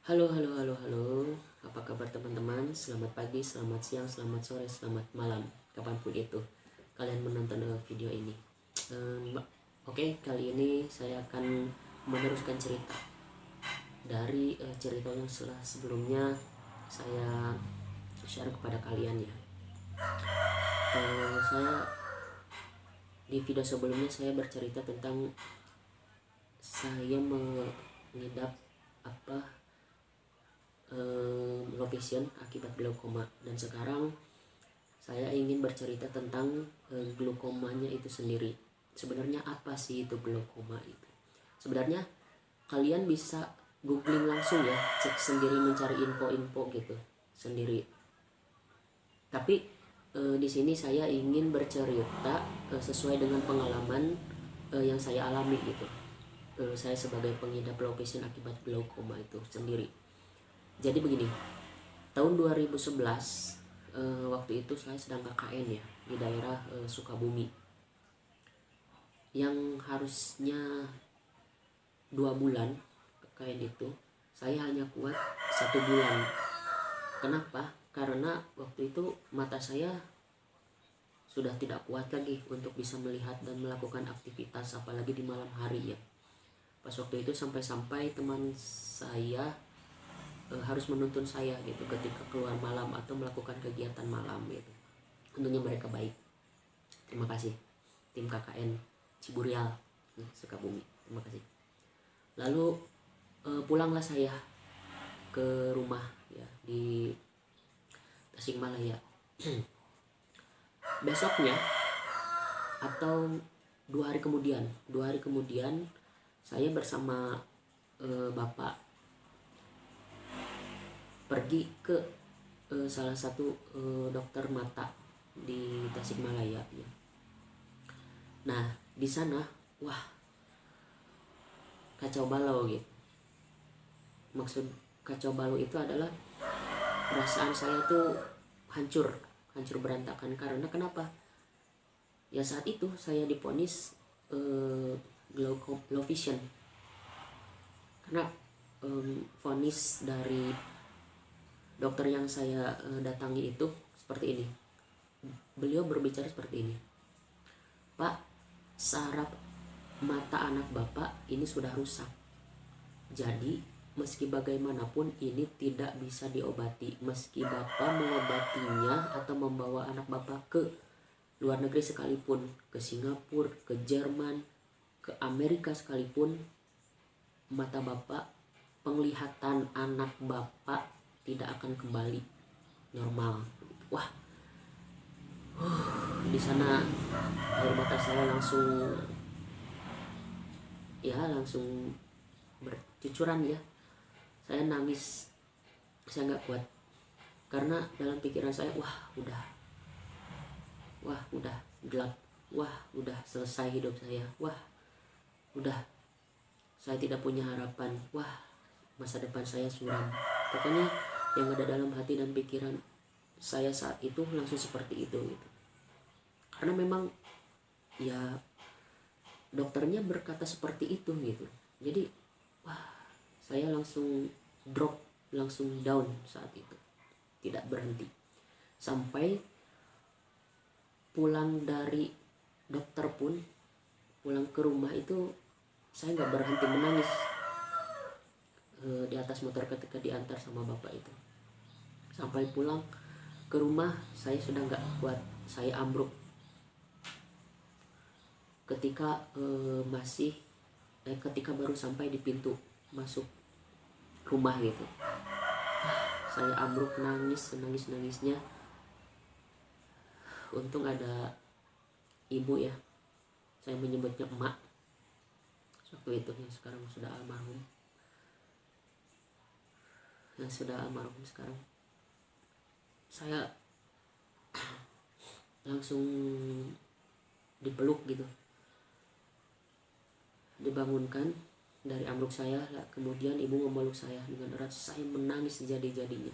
Halo, halo, halo, halo. Apa kabar teman-teman? Selamat pagi, selamat siang, selamat sore, selamat malam. Kapanpun itu kalian menonton video ini. Oke, kali ini saya akan meneruskan cerita dari cerita yang sebelumnya saya share kepada kalian ya. Saya di video sebelumnya saya bercerita tentang saya mengidap low vision akibat glaukoma, dan sekarang saya ingin bercerita tentang glaukomanya itu sendiri. Sebenarnya apa sih itu glaukoma itu? Sebenarnya kalian bisa googling langsung ya, cek sendiri, mencari info-info gitu sendiri. Tapi di sini saya ingin bercerita sesuai dengan pengalaman yang saya alami gitu. Saya sebagai pengidap low vision akibat glaukoma itu sendiri. Jadi begini, tahun 2011 waktu itu saya sedang KKN ya di daerah Sukabumi, yang harusnya 2 bulan KKN itu saya hanya kuat 1 bulan. Kenapa? Karena waktu itu mata saya sudah tidak kuat lagi untuk bisa melihat dan melakukan aktivitas, apalagi di malam hari ya. Pas waktu itu sampai-sampai teman saya harus menuntun saya gitu ketika keluar malam atau melakukan kegiatan malam gitu. Tentunya mereka baik. Terima kasih tim KKN Ciburial Sukabumi. Terima kasih. Lalu pulanglah saya ke rumah ya di Tasikmalaya. Besoknya atau 2 hari kemudian saya bersama bapak pergi ke salah satu dokter mata di Tasikmalaya ya. Nah di sana wah kacau balau gitu. Maksud kacau balau itu adalah perasaan saya tuh hancur berantakan. Karena kenapa? Ya saat itu saya diponis low vision. Karena vonis dari dokter yang saya datangi itu seperti ini. Beliau berbicara seperti ini, "Pak, saraf mata anak Bapak ini sudah rusak. Jadi meski bagaimanapun ini tidak bisa diobati. Meski Bapak mengobatinya atau membawa anak Bapak ke luar negeri sekalipun, ke Singapura, ke Jerman, ke Amerika sekalipun, mata Bapak, penglihatan anak Bapak tidak akan kembali normal." Wah, di sana air mata saya langsung bercucuran ya. Saya nangis, saya nggak kuat karena dalam pikiran saya wah udah gelap, wah udah selesai hidup saya, wah udah saya tidak punya harapan, wah masa depan saya suram. Pokoknya yang ada dalam hati dan pikiran saya saat itu langsung seperti itu gitu. Karena memang ya dokternya berkata seperti itu gitu. Jadi wah saya langsung drop, langsung down saat itu, tidak berhenti. Sampai pulang dari dokter pun, pulang ke rumah itu saya nggak berhenti menangis di atas motor ketika diantar sama bapak itu. Sampai pulang ke rumah saya sudah nggak kuat, saya ambruk ketika ketika baru sampai di pintu masuk rumah gitu. Saya ambruk, nangisnya. Untung ada ibu ya, saya menyebutnya emak waktu itu, yang sekarang sudah almarhum, sekarang. Saya langsung dipeluk gitu, dibangunkan dari ambruk saya. Kemudian ibu memeluk saya dengan erat. Saya menangis sejadi-jadinya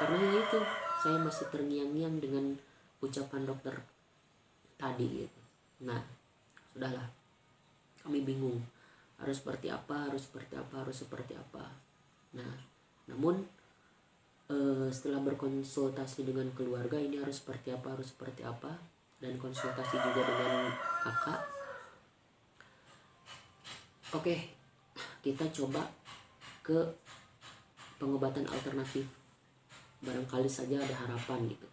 karena ya itu, saya masih terngiang-ngiang dengan ucapan dokter tadi gitu. Nah sudahlah, kami bingung harus seperti apa. Nah Namun setelah berkonsultasi dengan keluarga, ini harus seperti apa, dan konsultasi juga dengan kakak. Oke, kita coba ke pengobatan alternatif, barangkali saja ada harapan gitu.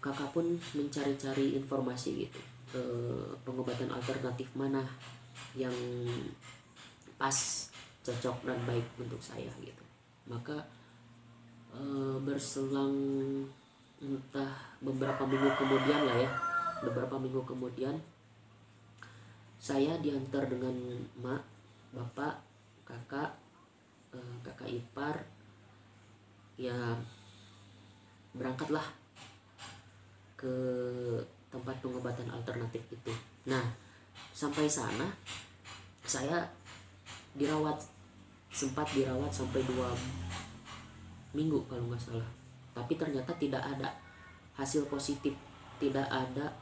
Kakak pun mencari-cari informasi gitu, pengobatan alternatif mana yang pas, cocok dan baik untuk saya gitu. Maka berselang entah beberapa minggu kemudian saya diantar dengan mak, bapak, kakak ipar, ya berangkatlah ke tempat pengobatan alternatif itu. Nah, sampai sana saya sempat dirawat sampai 2 minggu kalau nggak salah. Tapi ternyata tidak ada hasil positif, tidak ada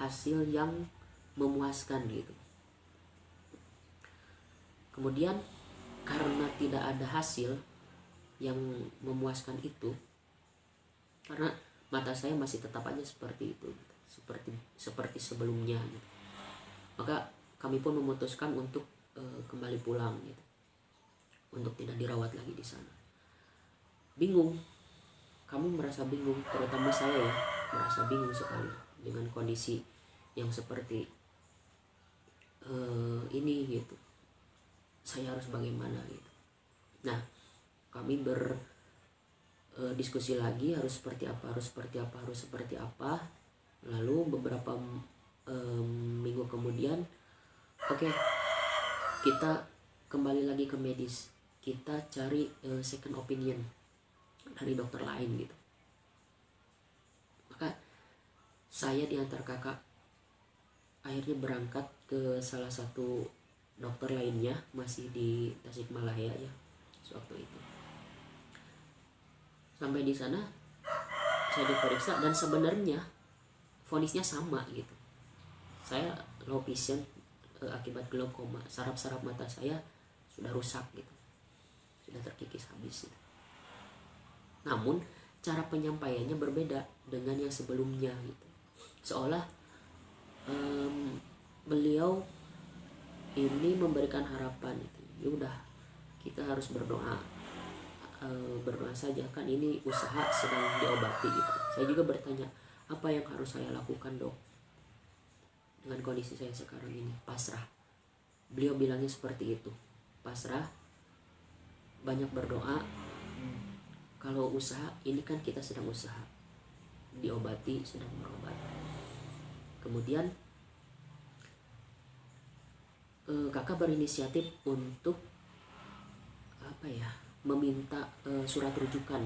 hasil yang memuaskan gitu. Kemudian karena tidak ada hasil yang memuaskan itu, karena mata saya masih tetap aja seperti itu, seperti sebelumnya gitu. Maka kami pun memutuskan untuk kembali pulang gitu, untuk tidak dirawat lagi di sana. Kami merasa bingung, terutama saya ya, merasa bingung sekali dengan kondisi yang seperti ini gitu. Saya harus bagaimana gitu. Nah, kami berdiskusi lagi harus seperti apa. Lalu beberapa minggu kemudian, oke, kita kembali lagi ke medis. Kita cari second opinion dari dokter lain gitu. Maka saya diantar kakak akhirnya berangkat ke salah satu dokter lainnya, masih di Tasikmalaya ya sewaktu itu. Sampai di sana saya diperiksa dan sebenarnya vonisnya sama gitu. Saya low vision akibat glaukoma, saraf-saraf mata saya sudah rusak gitu, sudah terkikis habis gitu. Namun cara penyampaiannya berbeda dengan yang sebelumnya gitu. Seolah beliau ini memberikan harapan gitu. Ya udah, kita harus berdoa saja, kan ini usaha sedang diobati gitu. Saya juga bertanya, apa yang harus saya lakukan dok dengan kondisi saya sekarang ini? Pasrah. Beliau bilangnya seperti itu, pasrah, banyak berdoa. Kalau usaha, ini kan kita sedang usaha, diobati, sedang berobat. Kemudian kakak berinisiatif untuk meminta surat rujukan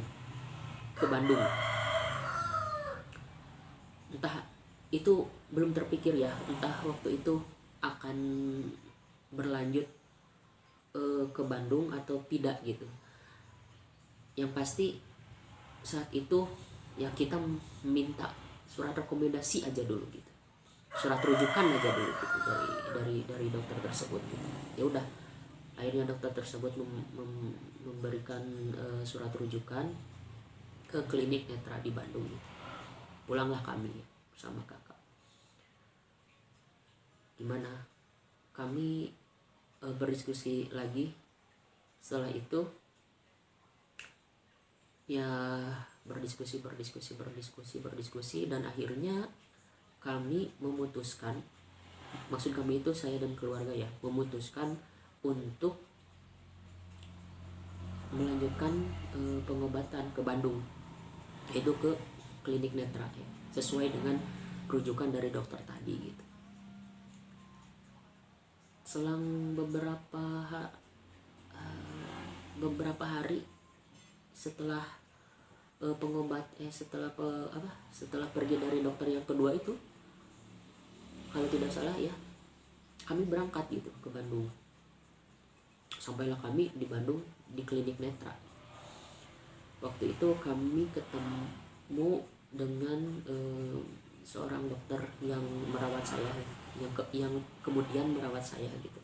ke Bandung. Entah itu belum terpikir ya, entah waktu itu akan berlanjut ke Bandung atau tidak gitu. Yang pasti saat itu ya kita minta surat rekomendasi aja dulu gitu, surat rujukan aja dulu gitu dari dokter tersebut gitu. Ya udah, akhirnya dokter tersebut memberikan surat rujukan ke klinik netra di Bandung gitu. Pulanglah kami bersama kakak. Gimana? Kami berdiskusi lagi. Setelah itu ya berdiskusi dan akhirnya kami memutuskan, maksud kami itu saya dan keluarga ya, memutuskan untuk melanjutkan pengobatan ke Bandung, yaitu ke klinik netra ya, sesuai dengan rujukan dari dokter tadi gitu. Selang beberapa hari setelah setelah pergi dari dokter yang kedua itu, kalau tidak salah ya, kami berangkat gitu ke Bandung. Sampailah kami di Bandung di klinik netra. Waktu itu kami ketemu dengan seorang dokter yang merawat saya, yang kemudian merawat saya gitu,